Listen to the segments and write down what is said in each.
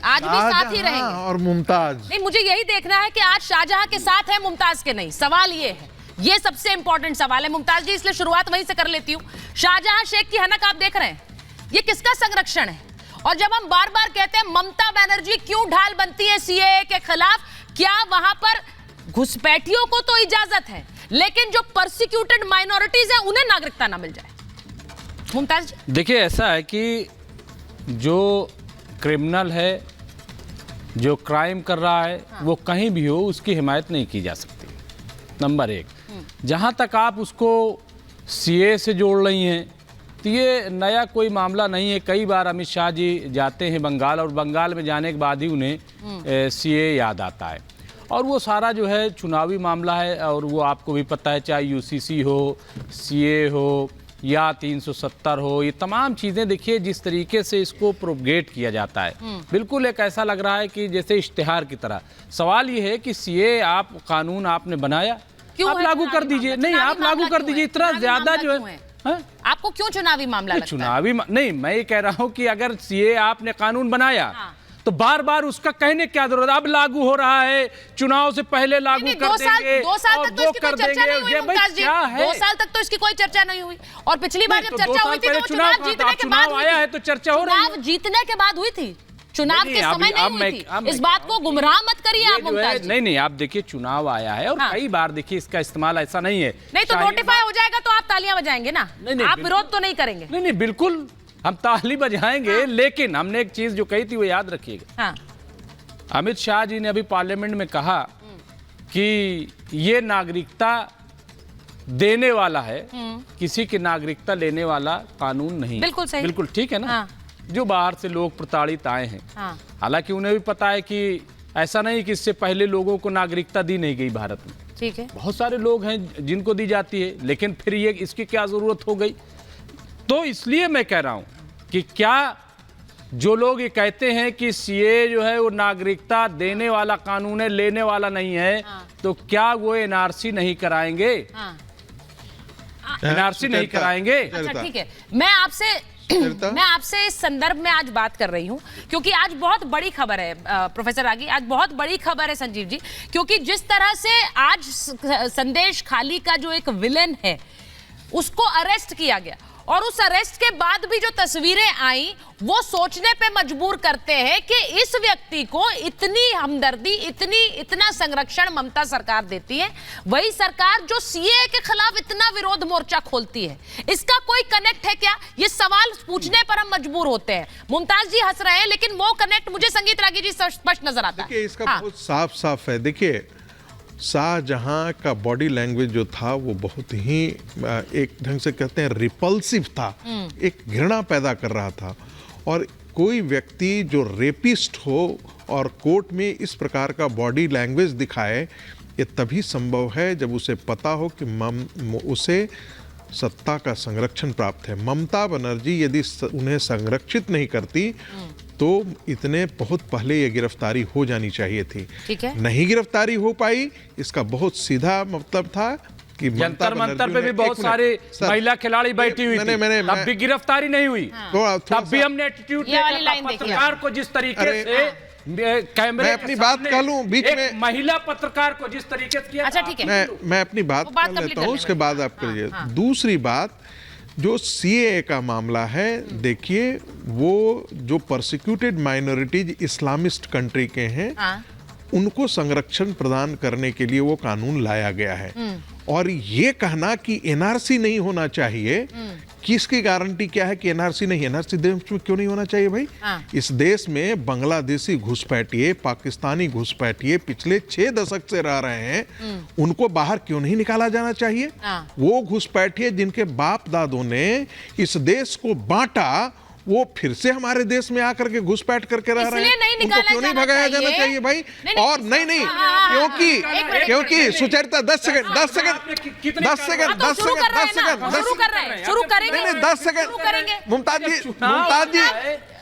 आज भी साथ ही रहेंगे। और मुमताज नहीं, मुझे यही देखना है कि आज शाहजहां के साथ है, मुमताज के नहीं। सवाल ये है, ये सबसे इंपॉर्टेंट सवाल है मुमताज जी, इसलिए शुरुआत वहीं से कर लेती हूँ। शाहजहां शेख की हनक आप देख रहे हैं, ये किसका संरक्षण है? और जब हम बार बार कहते हैं ममता बनर्जी क्यों ढाल बनती है सीएए के खिलाफ, क्या वहां पर घुसपैठियों को तो इजाजत है, लेकिन जो परसिक्यूटेड माइनॉरिटीज है उन्हें नागरिकता ना मिल जाए? मुमताज जी, देखिए, ऐसा है कि जो क्रिमिनल है, जो क्राइम कर रहा है, वो कहीं भी हो उसकी हिमायत नहीं की जा सकती, नंबर एक। जहां तक आप उसको सीए से जोड़ रही हैं, तो ये नया कोई मामला नहीं है। कई बार अमित शाह जी जाते हैं बंगाल, और बंगाल में जाने के बाद ही उन्हें सीए याद आता है। और वो सारा जो है चुनावी मामला है, और वो आपको भी पता है, चाहे यूसीसी हो, सीए हो या 370 हो, ये तमाम चीज़ें देखिए जिस तरीके से इसको प्रोपगेट किया जाता है, बिल्कुल एक ऐसा लग रहा है कि जैसे इश्तिहार की तरह। सवाल ये है कि सीए आप कानून आपने बनाया, आप लागू कर दीजिए। नहीं, आप लागू कर दीजिए। इतना ज्यादा जो है, आपको क्यों चुनावी मामला लगता है? चुनावी नहीं, मैं ये कह रहा हूँ कि अगर सीए आपने कानून बनाया तो बार बार उसका कहने क्या जरूरत है? अब लागू हो रहा है, चुनाव से पहले लागू कर देंगे, 2 साल तक तो इसकी कोई चर्चा नहीं हुई मुमताज जी। 2 साल तक तो इसकी कोई चर्चा नहीं हुई, और पिछली बार जब चर्चा हुई थी तो चुनाव जीतने के बाद आया है तो चर्चा हो रही है। चुनाव जीतने के बाद हुई थी, चुनाव के समय नहीं हुई थी। इस बात को गुमराह मत करिए आप मुमताज जी। नहीं, आप देखिए चुनाव आया है, और कई बार देखिए इसका इस्तेमाल ऐसा नहीं है। नहीं तो नोटिफाई हो जाएगा तो आप तालियां बजाएंगे ना, आप विरोध तो नहीं करेंगे? नहीं, बिल्कुल हम ताली बजाएंगे, लेकिन हमने एक चीज जो कही थी वो याद रखिएगा। अमित शाह जी ने अभी पार्लियामेंट में कहा कि ये नागरिकता देने वाला है, किसी की नागरिकता लेने वाला कानून नहीं। बिल्कुल सही, बिल्कुल ठीक है ना। जो बाहर से लोग प्रताड़ित आए हैं, हालांकि उन्हें भी पता है कि ऐसा नहीं कि इससे पहले लोगों को नागरिकता दी नहीं गई भारत में, ठीक है, बहुत सारे लोग हैं जिनको दी जाती है, लेकिन फिर ये इसकी क्या जरूरत हो गई? तो इसलिए मैं कह रहा हूं कि क्या जो लोग ये कहते हैं कि सीए जो है वो नागरिकता देने वाला कानून है, लेने वाला नहीं है, तो क्या वो एनआरसी नहीं कराएंगे? एनआरसी नहीं कराएंगे? अच्छा ठीक है, मैं आपसे इस संदर्भ में आज बात कर रही हूं क्योंकि आज बहुत बड़ी खबर है प्रोफेसर रागी, आज बहुत बड़ी खबर है संजीव जी, क्योंकि जिस तरह से आज संदेश खाली का जो एक विलेन है उसको अरेस्ट किया गया, और उस अरेस्ट के बाद भी जो तस्वीरें आई वो सोचने पे मजबूर करते हैं कि इस व्यक्ति को इतनी हमदर्दी, इतना संरक्षण ममता सरकार देती है, वही सरकार जो सीए के खिलाफ इतना विरोध मोर्चा खोलती है, इसका कोई कनेक्ट है क्या? ये सवाल पूछने पर हम मजबूर होते हैं। मुमताज जी हंस रहे हैं, लेकिन वो कनेक्ट मुझे संगीत रागी जी स्पष्ट नजर आता है। देखिए इसका बहुत साफ है। देखिए शाहजहां का बॉडी लैंग्वेज जो था वो बहुत ही एक ढंग से कहते हैं रिपल्सिव था, एक घृणा पैदा कर रहा था। और कोई व्यक्ति जो रेपिस्ट हो और कोर्ट में इस प्रकार का बॉडी लैंग्वेज दिखाए, ये तभी संभव है जब उसे पता हो कि उसे सत्ता का संरक्षण प्राप्त है। ममता बनर्जी यदि उन्हें संरक्षित नहीं करती तो इतने बहुत पहले ये गिरफ्तारी हो जानी चाहिए थी। ठीक है, नहीं गिरफ्तारी हो पाई, इसका बहुत सीधा मतलब था कि जंतर मंतर पे भी बहुत सारे महिला खिलाड़ी बैठी हुई थी, तब भी गिरफ्तारी नहीं हुई। तब भी हमने एटीट्यूड पत्रकार को जिस तरीके से कैमरे, मैं अपनी बात कर लूं बीच में, महिला पत्रकार को जिस तरीके से किया। अच्छा ठीक है, मैं अपनी बात कर लेता हूं, उसके बाद आप करिए। दूसरी बात, जो सीएए का मामला है, देखिए वो जो परसिक्यूटेड माइनॉरिटीज इस्लामिस्ट कंट्री के हैं, उनको संरक्षण प्रदान करने के लिए वो कानून लाया गया है। और ये कहना कि एनआरसी नहीं होना चाहिए, किसकी गारंटी क्या है कि एनआरसी नहीं? एनआरसी देश में क्यों नहीं होना चाहिए भाई? इस देश में बांग्लादेशी घुसपैठिए, पाकिस्तानी घुसपैठिए पिछले 6 दशक से रह रहे हैं, उनको बाहर क्यों नहीं निकाला जाना चाहिए? वो घुसपैठिए जिनके बाप दादों ने इस देश को बांटा, वो फिर से हमारे देश में आकर के घुसपैठ करके रह रहे हैं, उनको क्यों नहीं भगाया जाना चाहिए भाई? और नहीं, क्योंकि सुचरिता 10 सेकंड मुमताज जी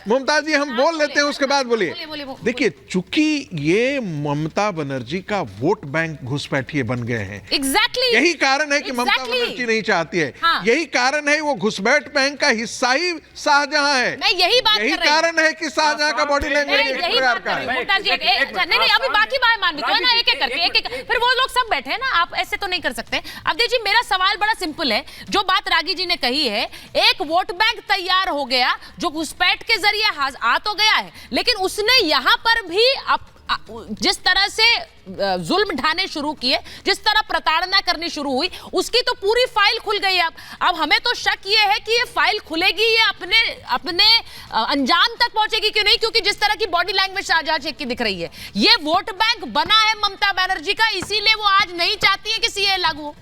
मुमताज जी, हम बोल लेते हैं, उसके बाद बोलिए, बोलिए। बोलिए। देखिए, चूंकि ये ममता बनर्जी का वोट बैंक घुसपैठिए बन गए हैं, एग्जैक्टली यही कारण है कि ममता बनर्जी नहीं चाहती है। यही कारण है वो घुसपैठ बैंक का हिस्सा ही शाहजहां है। मैं यही बात कर रही हूं। यही कारण है कि शाहजहां का बॉडी लैंग्वेज इस प्रकार का है। नहीं, अभी बाकी बात मान लीजिए ना, एक एक करके, फिर वो लोग सब बैठे हैं ना, आप ऐसे तो नहीं कर सकते। अब देखिए, मेरा सवाल बड़ा सिंपल है। जो बात रागी जी ने कही है, एक वोट बैंक तैयार हो गया जो घुसपैठ के जरिए आ तो गया है, लेकिन उसने यहां पर भी जिस तरह से जुल्म ढाने शुरू किए, जिस तरह प्रताड़ना करनी शुरू हुई, उसकी तो पूरी फाइल खुल गई। अब हमें तो शक ये है कि ये फाइल खुलेगी, ये अपने अंजाम तक पहुंचेगी कि नहीं, क्योंकि जिस तरह की बॉडी लैंग्वेज शाहजहां शेख की दिख रही है, ये वोट बैंक बना है ममता बनर्जी का, इसीलिए वो आज नहीं चाहती है कि सीए लागू हो।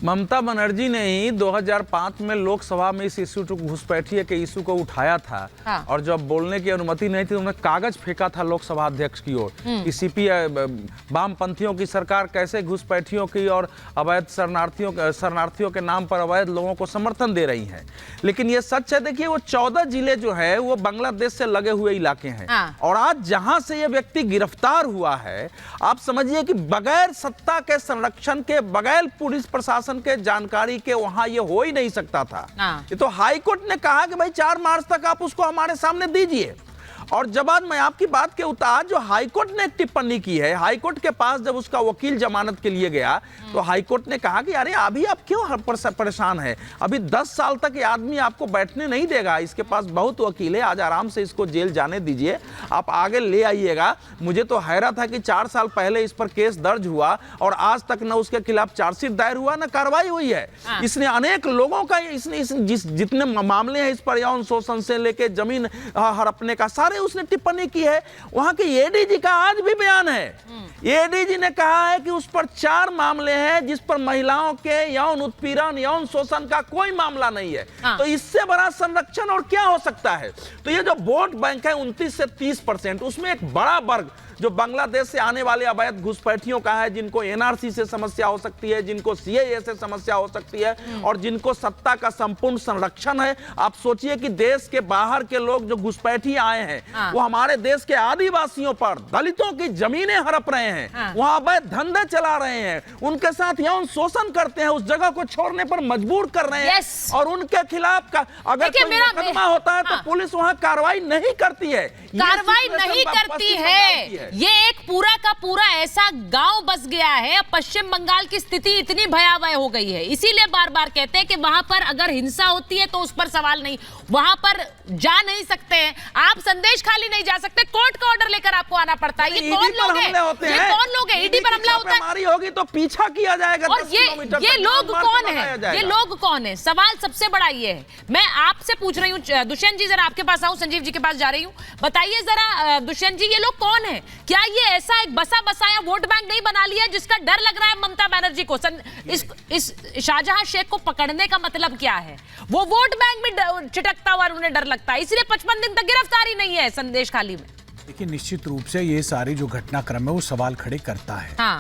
ममता बनर्जी ने ही 2005 में लोकसभा में इस इशू को, घुसपैठिए के इशू को उठाया था। हाँ। और जब बोलने की अनुमति नहीं थी, उन्होंने कागज फेंका था लोकसभा अध्यक्ष की ओर कि वामपंथियों की सरकार कैसे घुसपैठियों की और अवैध शरणार्थियों के नाम पर अवैध लोगों को समर्थन दे रही है। लेकिन ये सच है, देखिए, वो 14 जिले जो है वो बांग्लादेश से लगे हुए इलाके हैं। हाँ। और आज जहां से ये व्यक्ति गिरफ्तार हुआ है, आप समझिए कि बगैर सत्ता के संरक्षण के, बगैर पुलिस प्रशासन के जानकारी के वहां ये हो ही नहीं सकता था। ये तो हाई कोर्ट ने कहा कि भाई 4 मार्च तक आप उसको हमारे सामने दीजिए। और जब आज मैं आपकी बात के उतार, जो हाईकोर्ट ने एक टिप्पणी की है, हाईकोर्ट के पास जब उसका वकील जमानत के लिए गया तो हाईकोर्ट ने कहा कि अरे अभी आप क्यों परेशान है, अभी 10 साल तक ये आदमी आपको बैठने नहीं देगा, इसके पास बहुत वकील है, आज आराम से इसको जेल जाने दीजिए, आप आगे ले आइएगा। मुझे तो हैरत है कि 4 साल पहले इस पर केस दर्ज हुआ और आज तक न उसके खिलाफ चार्जशीट दायर हुआ, न कार्रवाई हुई है। इसने अनेक लोगों का, जितने मामले हैं इस पर, यौन शोषण से लेके जमीन हड़पने का, सारे उसने टिप्पणी की है। वहां के एडीजी का आज भी बयान है। एडीजी ने कहा है कि उस पर 4 मामले हैं जिस पर महिलाओं के यौन उत्पीड़न, यौन शोषण का कोई मामला नहीं है। तो इससे बड़ा संरक्षण और क्या हो सकता है। तो ये जो वोट बैंक है 29 से 30%, उसमें एक बड़ा वर्ग जो बांग्लादेश से आने वाले अवैध घुसपैठियों का है, जिनको एनआरसी से समस्या हो सकती है, जिनको सीएए से समस्या हो सकती है, और जिनको सत्ता का संपूर्ण संरक्षण है। आप सोचिए कि देश के बाहर के लोग जो घुसपैठी आए हैं, वो हमारे देश के आदिवासियों पर, दलितों की जमीनें हड़प रहे हैं, वहां अवैध धंधे चला रहे हैं, उनके साथ यौन शोषण करते हैं, उस जगह को छोड़ने पर मजबूर कर रहे हैं। और उनके खिलाफ अगर कोई मुकदमा होता है तो पुलिस वहां कार्रवाई नहीं करती है, कार्रवाई नहीं करती है। ये एक पूरा का पूरा ऐसा गांव बस गया है। अब पश्चिम बंगाल की स्थिति इतनी भयावह हो गई है, इसीलिए बार बार कहते हैं कि वहां पर अगर हिंसा होती है तो उस पर सवाल नहीं, वहां पर जा नहीं सकते हैं आप, संदेश खाली नहीं जा सकते, कोर्ट का ऑर्डर लेकर आपको आना पड़ता है। ये कौन लोग हैं? ये कौन लोग हैं? ईडी पर हमला होता है, हमारी होगी तो पीछा किया जाएगा। और ये लोग कौन है? ये लोग कौन है? सवाल सबसे बड़ा ये है। मैं आपसे पूछ रही हूँ, दुष्यंत जी जरा आपके पास आऊं, संजीव जी के पास जा रही हूँ, बताइए जरा दुष्यंत जी, ये लोग कौन है? क्या ये ऐसा एक बसा बसाया वोट बैंक नहीं बना लिया जिसका डर लग रहा है ममता बनर्जी को? इस शाहजहां शेख को पकड़ने का मतलब क्या है? वो वोट बैंक में चिटकता हुआ उन्हें डर लगता है, इसलिए 55 दिन तक गिरफ्तारी नहीं है संदेश खाली में। देखिए, निश्चित रूप से ये सारी जो घटनाक्रम है वो सवाल खड़े करता है। हाँ।